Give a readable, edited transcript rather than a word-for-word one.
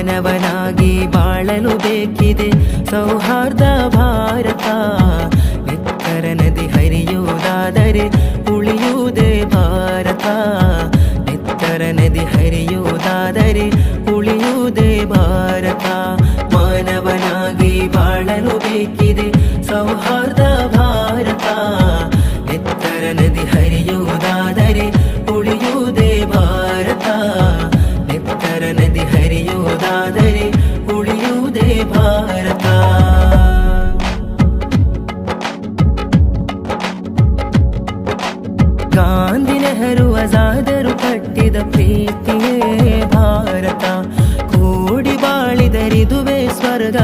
ಮಾನವನಾಗಿ ಬಾಳಲು ಬೇಕಿದೆ ಸೌಹಾರ್ದ ಭಾರತ. ನೆತ್ತರ ನದಿ ಹರಿಯುವುದಾದರೆ ಉಳಿಯುವುದೇ ಭಾರತ. ನೆತ್ತರ ನದಿ ಹರಿಯುವುದಾದರೆ ಉಳಿಯುವುದೇ ಭಾರತ. ಮಾನವನಾಗಿ ಬಾಳಲು ಬೇಕಿದೆ ಸೌಹಾರ್ದ ಭಾರತ. ನೆತ್ತರ ನದಿ ಹರಿಯುವುದಾದರೆ ಉಳಿಯುವುದೇ ಭಾರತ. ನೆತ್ತರ ನದಿ ಹರಿಯುವುದಾದರೆ ಉಳಿಯುವುದೇ ಭಾರತ. ಗಾಂಧಿ ನೆಹರು ಆಜಾದರು ಕಟ್ಟಿದ ಪ್ರೀತಿಯೇ ಭಾರತ. ಕೂಡಿ ಬಾಳಿದರಿದುವೆ ಸ್ವರ್ಗ.